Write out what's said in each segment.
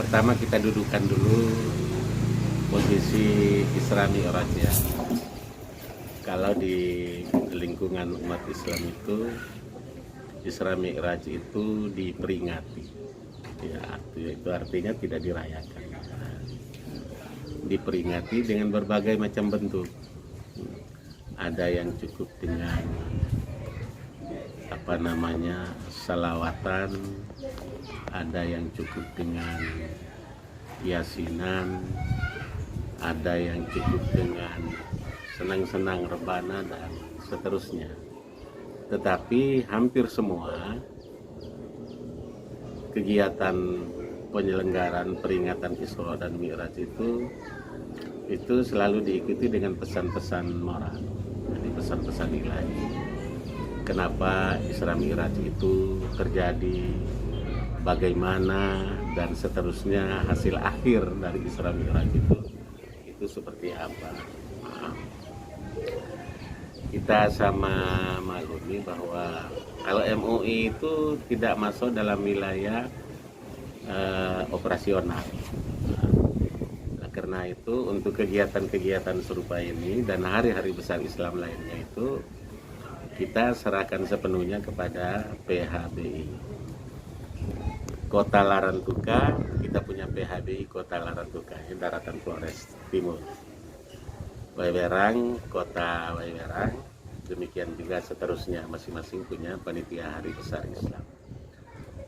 Pertama kita dudukkan dulu posisi Isra Mi'raj ya. Kalau di lingkungan umat Islam itu Isra Mi'raj itu diperingati. Ya, itu artinya tidak dirayakan. Diperingati dengan berbagai macam bentuk. Ada yang cukup dengan salawatan, ada yang cukup dengan yasinan, ada yang cukup dengan senang-senang rebana dan seterusnya. Tetapi hampir semua kegiatan penyelenggaraan peringatan Isra dan Mi'raj itu selalu diikuti dengan pesan-pesan moral, jadi pesan-pesan ilahi. Kenapa Isra Mi'raj itu terjadi, bagaimana, dan seterusnya, hasil akhir dari Isra Mi'raj itu seperti apa. Kita sama maklumi bahwa kalau MUI itu tidak masuk dalam wilayah operasional. Karena itu untuk kegiatan-kegiatan serupa ini dan hari-hari besar Islam lainnya itu kita serahkan sepenuhnya kepada PHBI. Kota Larantuka, kita punya PHBI Kota Larantuka, Daratan Flores Timur. Wewerang, Kota Wewerang, demikian juga seterusnya, masing-masing punya panitia hari besar Islam.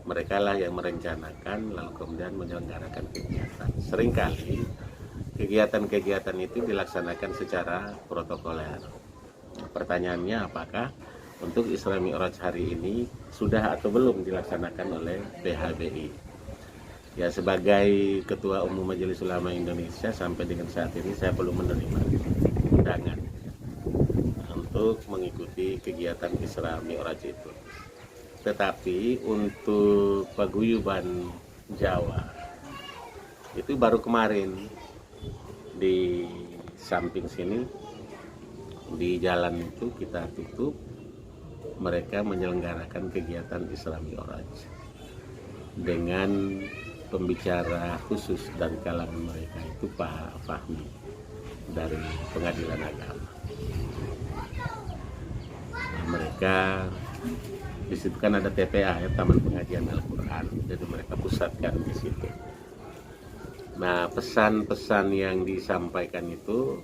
Mereka lah yang merencanakan lalu kemudian menyelenggarakan kegiatan. Seringkali kegiatan-kegiatan itu dilaksanakan secara protokoler. Pertanyaannya, apakah untuk Isra Mi'raj hari ini sudah atau belum dilaksanakan oleh PHBI? Ya, sebagai Ketua Umum Majelis Ulama Indonesia sampai dengan saat ini saya belum menerima undangan untuk mengikuti kegiatan Isra Mi'raj itu. Tetapi untuk paguyuban Jawa itu baru kemarin di samping sini di jalan itu kita tutup, mereka menyelenggarakan kegiatan Isra Mi'raj dengan pembicara khusus dari kalangan mereka itu Pak Fahmi dari Pengadilan Agama. Nah, mereka di situ kan ada TPA ya, Taman Pengajian Al-Quran, jadi mereka pusatkan di situ. Nah, pesan-pesan yang disampaikan itu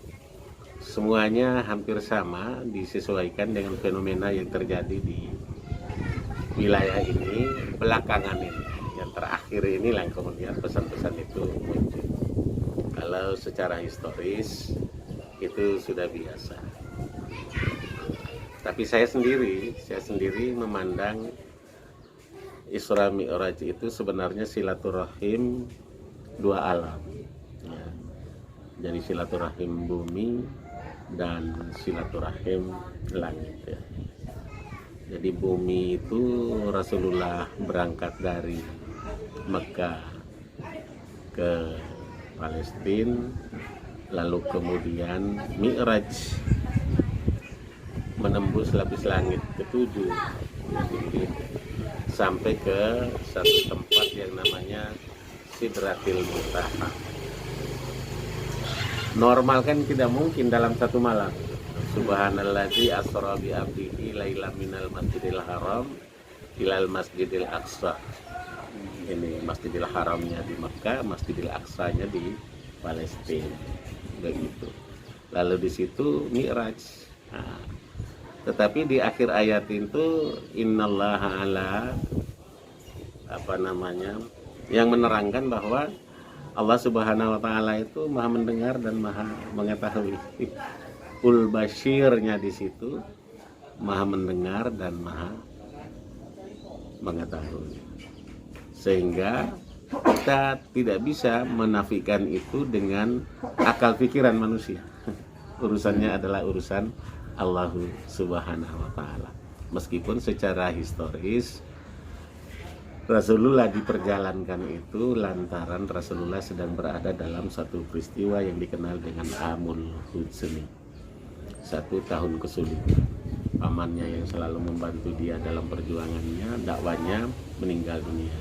semuanya hampir sama, disesuaikan dengan fenomena yang terjadi di wilayah ini belakangan ini. Yang terakhir ini lah kemudian pesan-pesan itu muncul. Kalau secara historis itu sudah biasa. Tapi saya sendiri memandang Isra Mi'raj itu sebenarnya silaturahim dua alam. Ya. Jadi silaturahim bumi dan silaturahim langit ya. Jadi bumi itu Rasulullah berangkat dari Mekah ke Palestina, lalu kemudian Mi'raj menembus lapis langit ketujuh sampai ke satu tempat yang namanya Sidratil Muntaha. Normal kan tidak mungkin dalam satu malam. Subhanallazi asra bi abdihi lailan minal masjidil haram ilal masjidil aqsa. Ini Masjidil Haramnya di Mekah, Masjidil Aqsanya di Palestina. Begitu. Lalu di situ Mi'raj. Nah, tetapi di akhir ayat itu innallaha ala yang menerangkan bahwa Allah Subhanahu wa taala itu Maha mendengar dan Maha mengetahui. Ul Basyirnya di situ Maha mendengar dan Maha mengetahui. Sehingga kita tidak bisa menafikan itu dengan akal pikiran manusia. Urusannya adalah urusan Allah Subhanahu wa taala. Meskipun secara historis Rasulullah diperjalankan itu lantaran Rasulullah sedang berada dalam satu peristiwa yang dikenal dengan Amul Huzni, 1 tahun kesulitan. Pamannya yang selalu membantu dia dalam perjuangannya, dakwanya, meninggal dunia.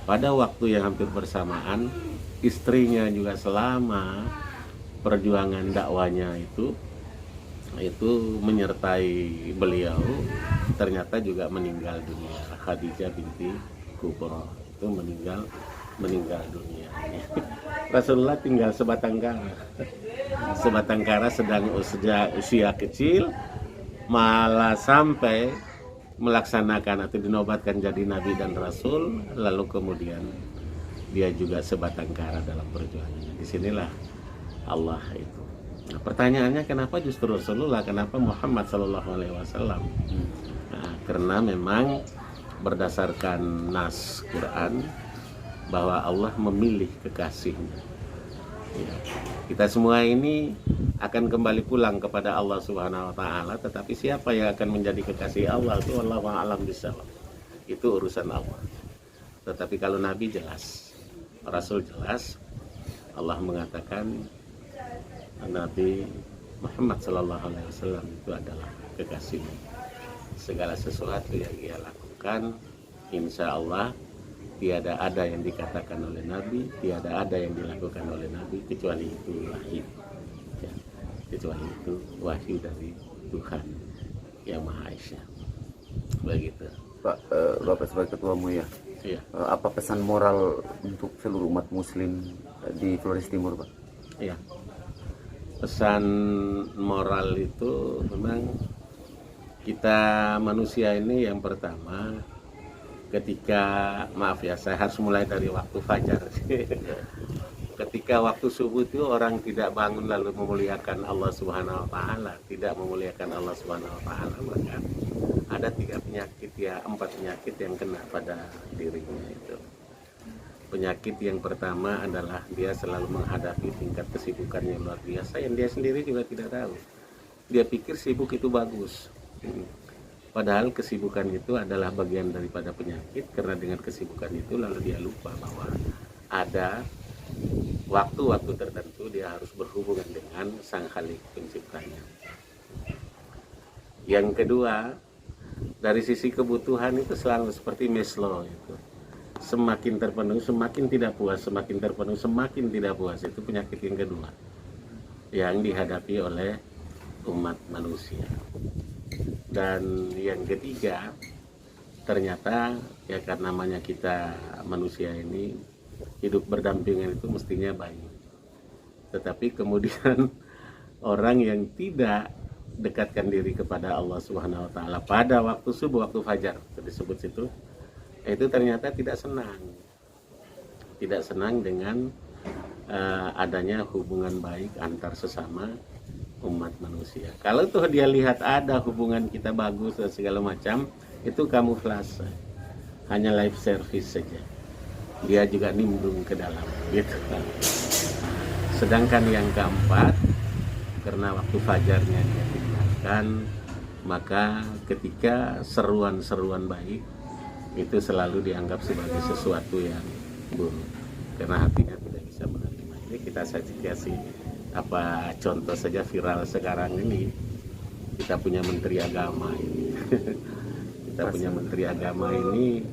pada waktu yang hampir bersamaan istrinya juga selama perjuangan dakwanya itu menyertai beliau ternyata juga meninggal dunia. Khadijah binti Kubro itu meninggal dunia. Rasulullah tinggal sebatang kara sedang usia kecil malah sampai melaksanakan atau dinobatkan jadi nabi dan rasul, lalu kemudian dia juga sebatang kara dalam perjuangannya. Disinilah Allah itu. Nah, pertanyaannya kenapa justru Rasulullah, kenapa Muhammad Sallallahu Alaihi Wasallam? Nah, karena memang berdasarkan nas Quran bahwa Allah memilih kekasihnya. Ya. Kita semua ini akan kembali pulang kepada Allah Subhanahu Wa Taala, tetapi siapa yang akan menjadi kekasih Allah itu wallahu a'lam bishawab. Itu urusan Allah. Tetapi kalau Nabi jelas, Rasul jelas, Allah mengatakan Nabi Muhammad Sallallahu Alaihi Wasallam itu adalah kekasihnya. Segala sesuatu yang ia lakukan, insya Allah tiada ada yang dikatakan oleh Nabi, tiada ada yang dilakukan oleh Nabi kecuali itu wahyu. Ya, kecuali itu wahyu dari Tuhan Yang Maha Esa. Begitu. Pak, Bapak sebagai ketua MUI ya. Iya. Apa pesan moral untuk seluruh umat Muslim di Flores Timur, Pak? Iya. Pesan moral itu memang kita manusia ini yang pertama ketika, maaf ya saya harus mulai dari waktu fajar. Ketika waktu subuh itu orang tidak bangun lalu memuliakan Allah Subhanahu Wa Taala, tidak memuliakan Allah Subhanahu Wa Taala, maka ada 4 penyakit yang kena pada dirinya itu. Penyakit yang pertama adalah dia selalu menghadapi tingkat kesibukan yang luar biasa yang dia sendiri juga tidak tahu. Dia pikir sibuk itu bagus. Padahal kesibukan itu adalah bagian daripada penyakit, karena dengan kesibukan itu lalu dia lupa bahwa ada waktu-waktu tertentu dia harus berhubungan dengan Sang Khalik Penciptanya. Yang kedua, dari sisi kebutuhan itu selalu seperti Maslow itu. Semakin terpenuhi, semakin tidak puas, semakin terpenuhi, semakin tidak puas. Itu penyakit yang kedua yang dihadapi oleh umat manusia. Dan yang ketiga, ternyata ya karena namanya kita manusia ini hidup berdampingan itu mestinya baik. Tetapi kemudian orang yang tidak dekatkan diri kepada Allah Subhanahu Wa Taala pada waktu subuh, waktu fajar disebut situ, itu ternyata tidak senang dengan adanya hubungan baik antar sesama umat manusia. Kalau tuh dia lihat ada hubungan kita bagus dan segala macam, itu kamuflase, hanya lip service saja. Dia juga nimbrung ke dalam, gitu. Sedangkan yang keempat, karena waktu fajarnya dia tinggalkan, maka ketika seruan-seruan baik itu selalu dianggap sebagai sesuatu yang buruk, karena hatinya tidak bisa menerima. Ini kita kasih contoh saja viral sekarang ini. Kita punya menteri agama ini. Kita punya menteri agama ini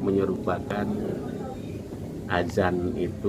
menyerupakan azan itu